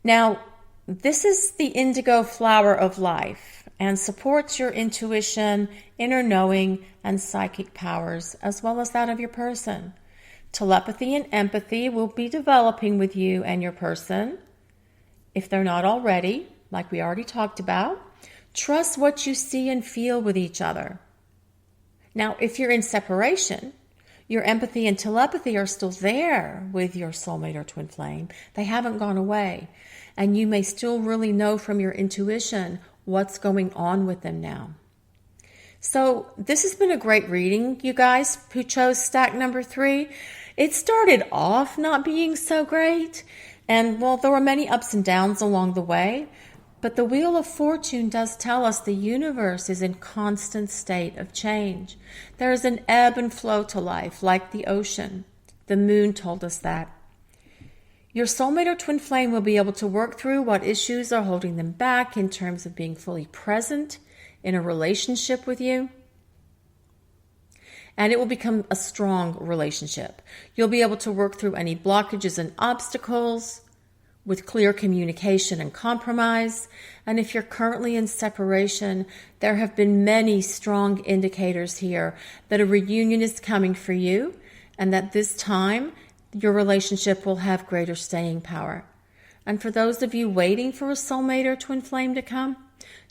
Now, this is the indigo flower of life and supports your intuition, inner knowing, and psychic powers, as well as that of your person. Telepathy and empathy will be developing with you and your person, if they're not already, like we already talked about. Trust what you see and feel with each other. Now, if you're in separation, your empathy and telepathy are still there with your soulmate or twin flame. They haven't gone away. And you may still really know from your intuition what's going on with them now. So this has been a great reading, you guys who chose stack number 3. It started off not being so great. And well, there were many ups and downs along the way. But the Wheel of Fortune does tell us the universe is in constant state of change. There is an ebb and flow to life, like the ocean. The moon told us that. Your soulmate or twin flame will be able to work through what issues are holding them back in terms of being fully present in a relationship with you. And it will become a strong relationship. You'll be able to work through any blockages and obstacles with clear communication and compromise. And if you're currently in separation, there have been many strong indicators here that a reunion is coming for you, and that this time your relationship will have greater staying power. And for those of you waiting for a soulmate or twin flame to come,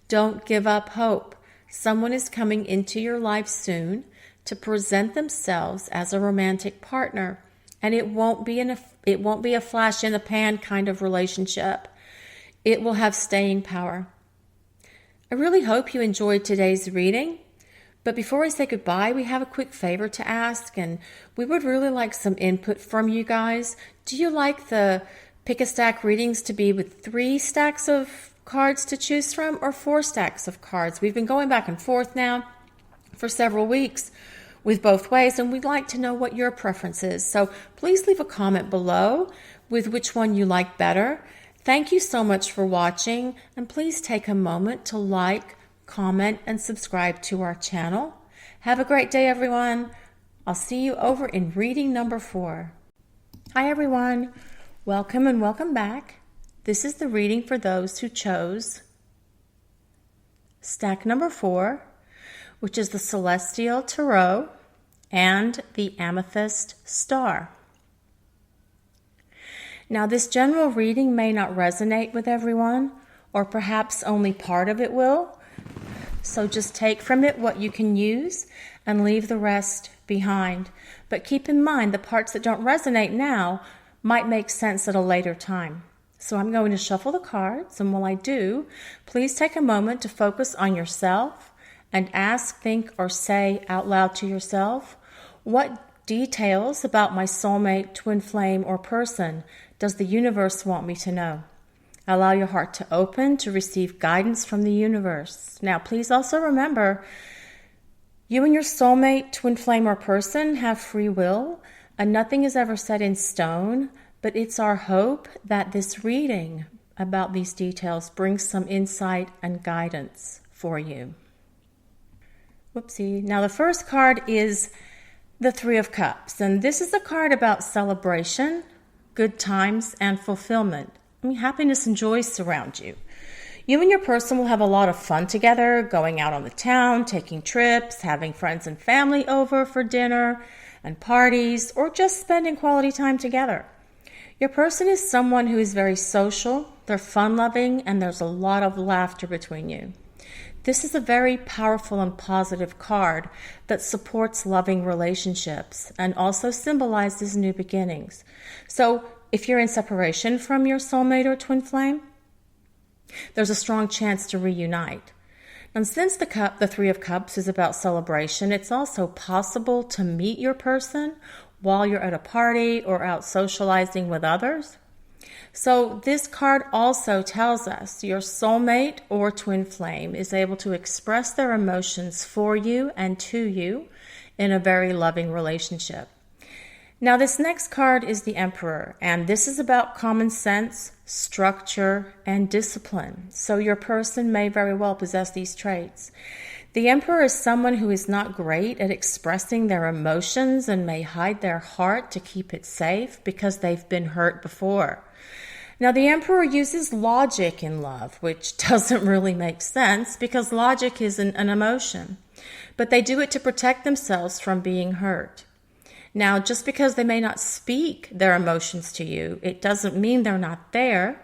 Don't give up hope. Someone is coming into your life soon to present themselves as a romantic partner, and it won't be a flash in the pan kind of relationship. It will have staying power. I really hope you enjoyed today's reading. But before I say goodbye, we have a quick favor to ask, and we would really like some input from you guys. Do you like the pick-a-stack readings to be with 3 stacks of cards to choose from or 4 stacks of cards? We've been going back and forth now for several weeks with both ways, and we'd like to know what your preference is. So please leave a comment below with which one you like better. Thank you so much for watching, and please take a moment to like, comment, and subscribe to our channel. Have a great day, everyone. I'll see you over in reading number 4. Hi, everyone. Welcome and welcome back. This is the reading for those who chose stack number 4, which is the Celestial Tarot and the Amethyst Star. Now, this general reading may not resonate with everyone, or perhaps only part of it will. So just take from it what you can use and leave the rest behind. But keep in mind the parts that don't resonate now might make sense at a later time. So I'm going to shuffle the cards, and while I do, please take a moment to focus on yourself and ask, think, or say out loud to yourself, what details about my soulmate, twin flame, or person does the universe want me to know? Allow your heart to open to receive guidance from the universe. Now, please also remember, you and your soulmate, twin flame, or person have free will, and nothing is ever set in stone, but it's our hope that this reading about these details brings some insight and guidance for you. Whoopsie. Now, the first card is the 3 of Cups, and this is a card about celebration, good times, and fulfillment. Happiness and joy surround you. You and your person will have a lot of fun together, going out on the town, taking trips, having friends and family over for dinner and parties, or just spending quality time together. Your person is someone who is very social, they're fun-loving, and there's a lot of laughter between you. This is a very powerful and positive card that supports loving relationships and also symbolizes new beginnings. So if you're in separation from your soulmate or twin flame, there's a strong chance to reunite. And since the 3 of Cups is about celebration, it's also possible to meet your person while you're at a party or out socializing with others. So this card also tells us your soulmate or twin flame is able to express their emotions for you and to you in a very loving relationship. Now, this next card is the Emperor, and this is about common sense, structure, and discipline. So your person may very well possess these traits. The Emperor is someone who is not great at expressing their emotions and may hide their heart to keep it safe because they've been hurt before. Now, the Emperor uses logic in love, which doesn't really make sense because logic isn't an emotion. But they do it to protect themselves from being hurt. Now, just because they may not speak their emotions to you, it doesn't mean they're not there.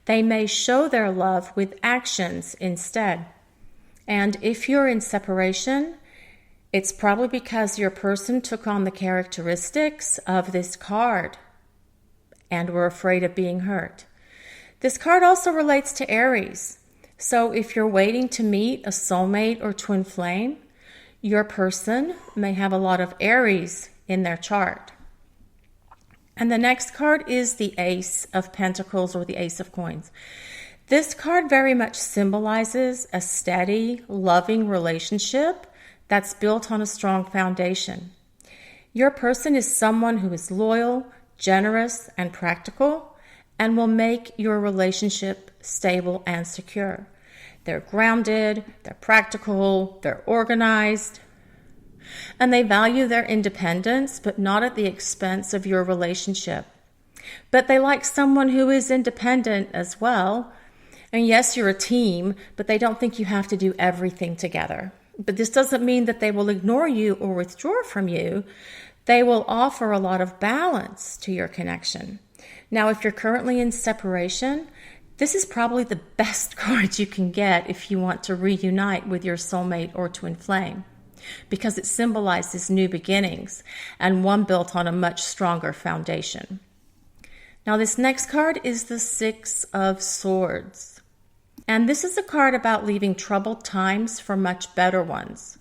They may show their love with actions instead. And if you're in separation, it's probably because your person took on the characteristics of this card and were afraid of being hurt. This card also relates to Aries. So if you're waiting to meet a soulmate or twin flame, your person may have a lot of Aries in their chart. And the next card is the Ace of Pentacles or the Ace of Coins. This card very much symbolizes a steady, loving relationship that's built on a strong foundation. Your person is someone who is loyal, generous, and practical, and will make your relationship stable and secure. They're grounded, they're practical, they're organized, and they value their independence, but not at the expense of your relationship. But they like someone who is independent as well. And yes, you're a team, but they don't think you have to do everything together. But this doesn't mean that they will ignore you or withdraw from you. They will offer a lot of balance to your connection. Now, if you're currently in separation, This is probably the best card you can get if you want to reunite with your soulmate or twin flame, because it symbolizes new beginnings and one built on a much stronger foundation. Now, this next card is the Six of Swords. And this is a card about leaving troubled times for much better ones.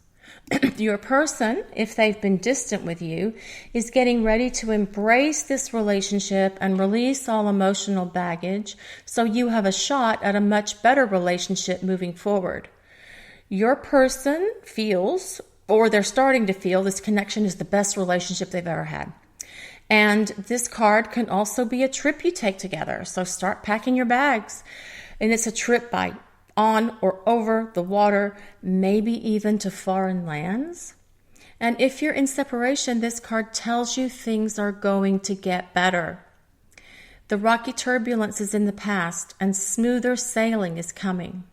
Your person, if they've been distant with you, is getting ready to embrace this relationship and release all emotional baggage, so you have a shot at a much better relationship moving forward. Your person feels, or they're starting to feel, this connection is the best relationship they've ever had. And this card can also be a trip you take together. So start packing your bags. And it's a trip by on or over the water, maybe even to foreign lands. And if you're in separation, this card tells you things are going to get better. The rocky turbulence is in the past and smoother sailing is coming.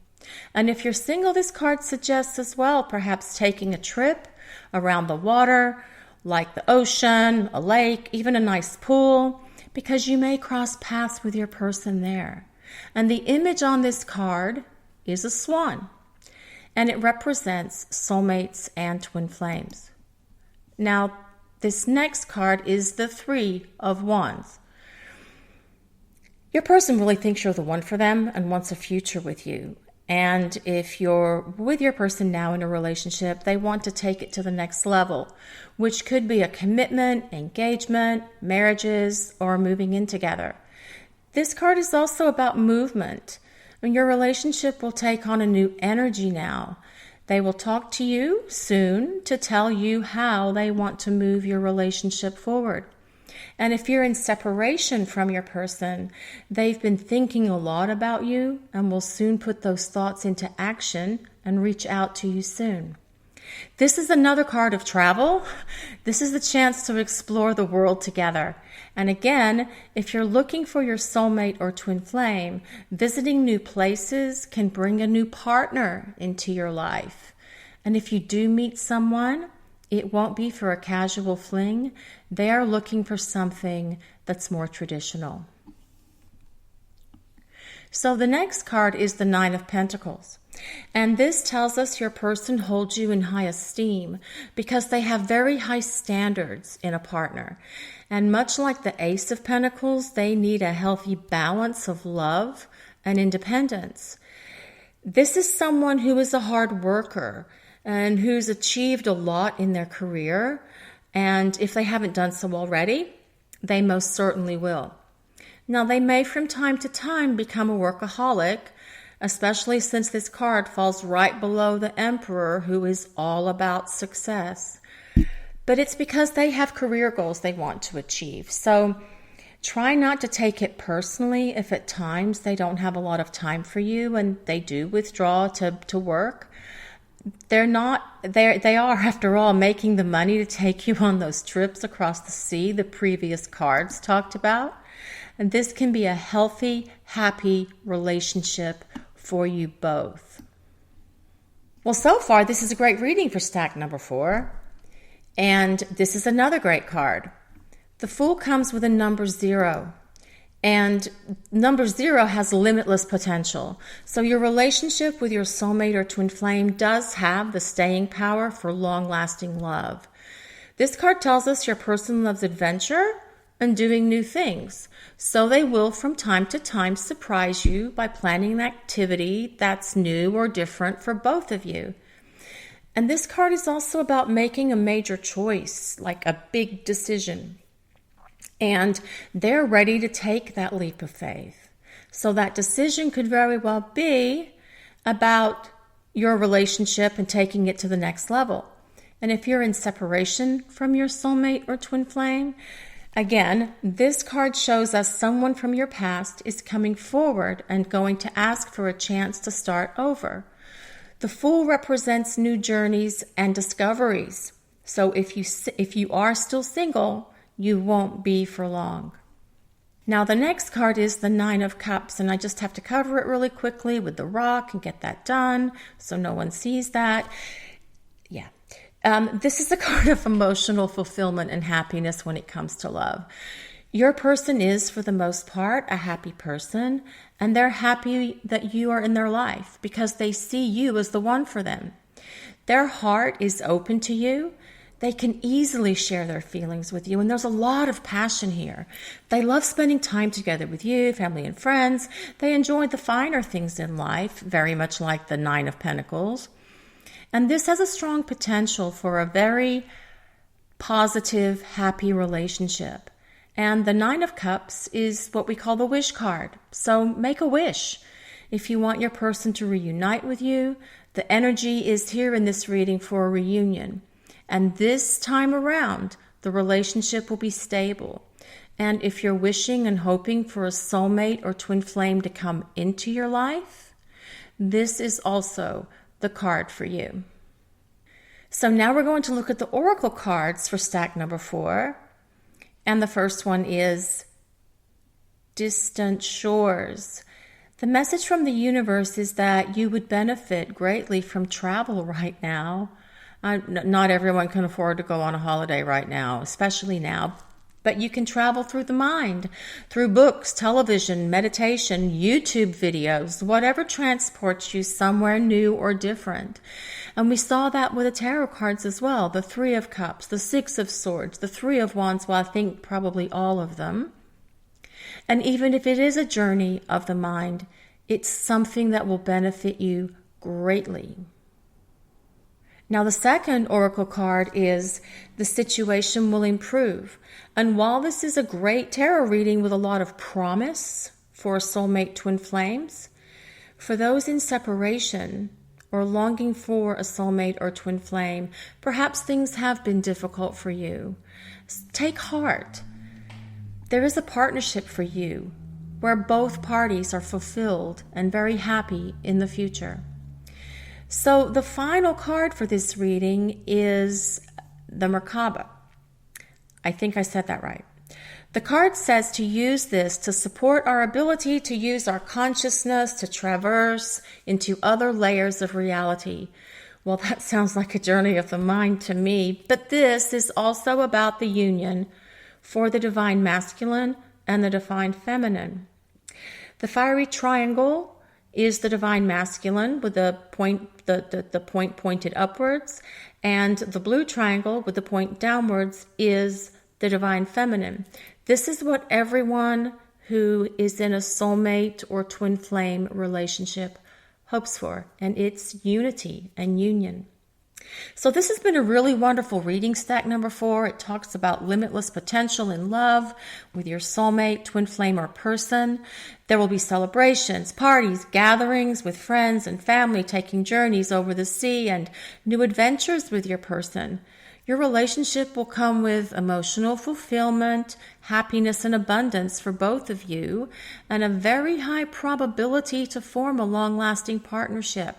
And if you're single, this card suggests as well perhaps taking a trip around the water, like the ocean, a lake, even a nice pool, because you may cross paths with your person there. And the image on this card is a swan, and it represents soulmates and twin flames. Now, this next card is the Three of Wands. Your person really thinks you're the one for them and wants a future with you. And if you're with your person now in a relationship, they want to take it to the next level, which could be a commitment, engagement, marriages, or moving in together. This card is also about movement. And your relationship will take on a new energy now. They will talk to you soon to tell you how they want to move your relationship forward. And if you're in separation from your person, they've been thinking a lot about you and will soon put those thoughts into action and reach out to you soon. This is another card of travel. This is the chance to explore the world together. And again, if you're looking for your soulmate or twin flame, visiting new places can bring a new partner into your life. And if you do meet someone, it won't be for a casual fling. They are looking for something that's more traditional. So the next card is the Nine of Pentacles. And this tells us your person holds you in high esteem because they have very high standards in a partner. And much like the Ace of Pentacles, they need a healthy balance of love and independence. This is someone who is a hard worker and who's achieved a lot in their career. And if they haven't done so already, they most certainly will. Now, they may from time to time become a workaholic, especially since this card falls right below the Emperor, who is all about success. But it's because they have career goals they want to achieve. So try not to take it personally if at times they don't have a lot of time for you and they do withdraw to work. They are, after all, making the money to take you on those trips across the sea the previous cards talked about. And this can be a healthy, happy relationship for you both. Well, so far, this is a great reading for stack number 4. And this is another great card. The Fool comes with a number 0. And number 0 has limitless potential. So your relationship with your soulmate or twin flame does have the staying power for long-lasting love. This card tells us your person loves adventure and doing new things. So they will from time to time surprise you by planning an activity that's new or different for both of you. And this card is also about making a major choice, like a big decision. And they're ready to take that leap of faith. So that decision could very well be about your relationship and taking it to the next level. And if you're in separation from your soulmate or twin flame, again, this card shows us someone from your past is coming forward and going to ask for a chance to start over. The Fool represents new journeys and discoveries. So if you are still single, you won't be for long. Now, the next card is the Nine of Cups, and I just have to cover it really quickly with the rock and get that done so no one sees that. Yeah. This is a card of emotional fulfillment and happiness when it comes to love. Your person is, for the most part, a happy person, and they're happy that you are in their life because they see you as the one for them. Their heart is open to you. They can easily share their feelings with you, and there's a lot of passion here. They love spending time together with you, family and friends. They enjoy the finer things in life, very much like the Nine of Pentacles. And this has a strong potential for a very positive, happy relationship. And the Nine of Cups is what we call the wish card. So make a wish. If you want your person to reunite with you, the energy is here in this reading for a reunion. And this time around, the relationship will be stable. And if you're wishing and hoping for a soulmate or twin flame to come into your life, this is also the card for you. So now we're going to look at the oracle cards for stack number 4. And the first one is Distant Shores. The message from the universe is that you would benefit greatly from travel right now. Not everyone can afford to go on a holiday right now, especially now. But you can travel through the mind, through books, television, meditation, YouTube videos, whatever transports you somewhere new or different. And we saw that with the tarot cards as well. The Three of Cups, the Six of Swords, the Three of Wands, well, I think probably all of them. And even if it is a journey of the mind, it's something that will benefit you greatly. Now, the second oracle card is the situation will improve. And while this is a great tarot reading with a lot of promise for soulmate twin flames, for those in separation or longing for a soulmate or twin flame, perhaps things have been difficult for you. Take heart. There is a partnership for you where both parties are fulfilled and very happy in the future. So the final card for this reading is the Merkaba. I think I said that right. The card says to use this to support our ability to use our consciousness to traverse into other layers of reality. Well, that sounds like a journey of the mind to me, but this is also about the union for the divine masculine and the divine feminine. The fiery triangle is the divine masculine with the point pointed upwards, and the blue triangle with the point downwards is the divine feminine. This is what everyone who is in a soulmate or twin flame relationship hopes for, and it's unity and union. So this has been a really wonderful reading, stack number 4. It talks about limitless potential in love with your soulmate, twin flame, or person. There will be celebrations, parties, gatherings with friends and family, taking journeys over the sea and new adventures with your person. Your relationship will come with emotional fulfillment, happiness, and abundance for both of you, and a very high probability to form a long-lasting partnership.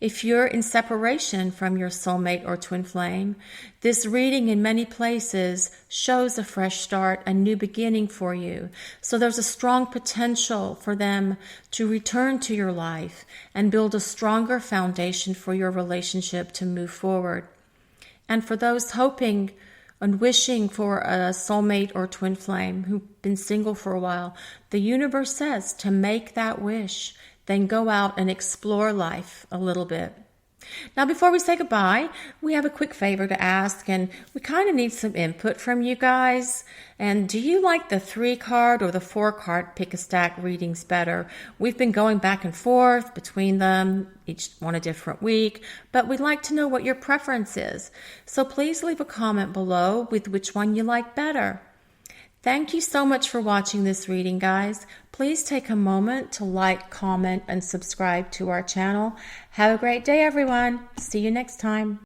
If you're in separation from your soulmate or twin flame, this reading in many places shows a fresh start, a new beginning for you. So there's a strong potential for them to return to your life and build a stronger foundation for your relationship to move forward. And for those hoping and wishing for a soulmate or twin flame who've been single for a while, the universe says to make that wish. Then go out and explore life a little bit. Now, before we say goodbye, we have a quick favor to ask, and we kind of need some input from you guys. And do you like the 3-card or the 4-card pick a stack readings better? We've been going back and forth between them, each one a different week, but we'd like to know what your preference is. So please leave a comment below with which one you like better. Thank you so much for watching this reading, guys. Please take a moment to like, comment, and subscribe to our channel. Have a great day, everyone. See you next time.